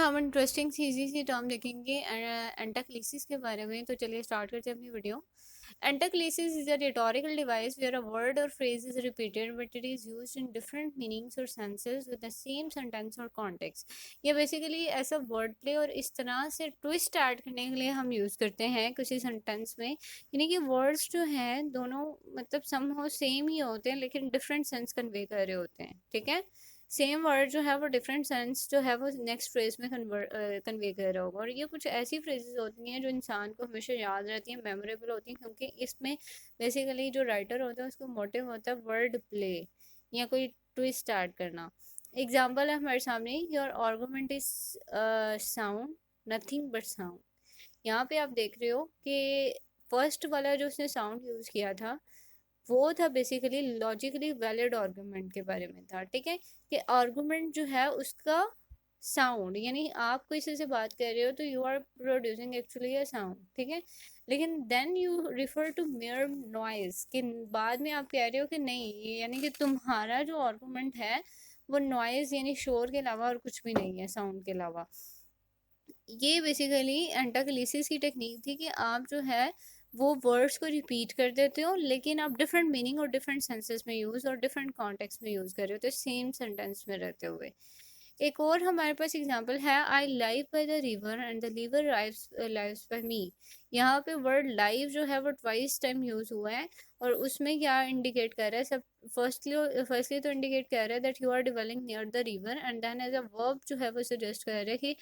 हम इंटरेस्टिंग सी इजी सी टर्म देखेंगे एंटाक्लिसिस के बारे में। तो चलिए स्टार्ट करते हैं अपनी वीडियो। Antanaclasis is a rhetorical device where a word or phrase is repeated but it is used in different meanings or senses with the same sentence or context। ये बेसिकली ऐसा वर्ड प्ले और इस तरह से ट्विस्ट ऐड करने के लिए हम यूज़ करते हैं किसी सेंटेंस में, यानी कि वर्ड्स जो हैं दोनों मतलब समहाउ सेम ही होते हैं लेकिन डिफरेंट सेंस कन्वे कर रहे होते हैं। ठीक है, सेम वर्ड जो है वो डिफरेंट सेंस जो है वो नेक्स्ट फ्रेज में कन्वे कर रहा होगा। और ये कुछ ऐसी फ्रेजेस होती हैं जो इंसान को हमेशा याद रहती हैं, मेमोरेबल होती हैं, क्योंकि इसमें बेसिकली जो राइटर होता है उसको मोटिव होता है वर्ड प्ले या कोई ट्विस्ट ऐड करना। एग्जाम्पल है हमारे सामने, your argument is sound nothing but sound. यहाँ पे आप देख रहे हो कि फर्स्ट वाला जो उसने साउंड यूज किया था वो था बेसिकली लॉजिकली वैलिड आर्गुमेंट के बारे में था। ठीक है, कि आर्गुमेंट जो है उसका साउंड, यानी आप किसी से बात कर रहे हो तो you are producing actually a sound. ठीक है, लेकिन then you refer to mere noise, कि बाद में आप कह रहे हो कि नहीं, यानी कि तुम्हारा जो आर्गुमेंट है वो नॉइज यानी शोर के अलावा और कुछ भी नहीं है, साउंड के अलावा। ये बेसिकली एंटाक्लिसिस की टेक्निक थी कि आप जो है वो वर्ड्स को रिपीट कर देते हो लेकिन आप डिफरेंट मीनिंग और डिफरेंट सेंसेस में यूज़ और डिफरेंट कॉन्टेक्स्ट में यूज़ कर रहे हो, तो सेम सेंटेंस में रहते हुए। एक और हमारे पास एग्जांपल है, I live by the river and the river lives by me. यहाँ पे वर्ड लाइव जो है वो ट्वाइस टाइम यूज हुआ है। और उसमें क्या इंडिकेट कर रहा है, सब फर्स्टली तो इंडिकेट कर रहा है that you are dwelling near the river, and then as a verb जो है वो सजेस्ट कर रहा है कि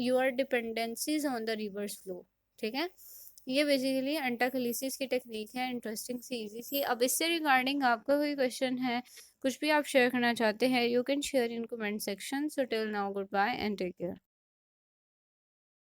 your dependencies on the river's flow. ठीक है, ये बेसिकली एंटाक्लिसिस की टेक्निक है, इंटरेस्टिंग सी इजी सी। अब इससे रिगार्डिंग आपका कोई क्वेश्चन है, कुछ भी आप शेयर करना चाहते हैं, you can share in comment section. So till now goodbye and take care.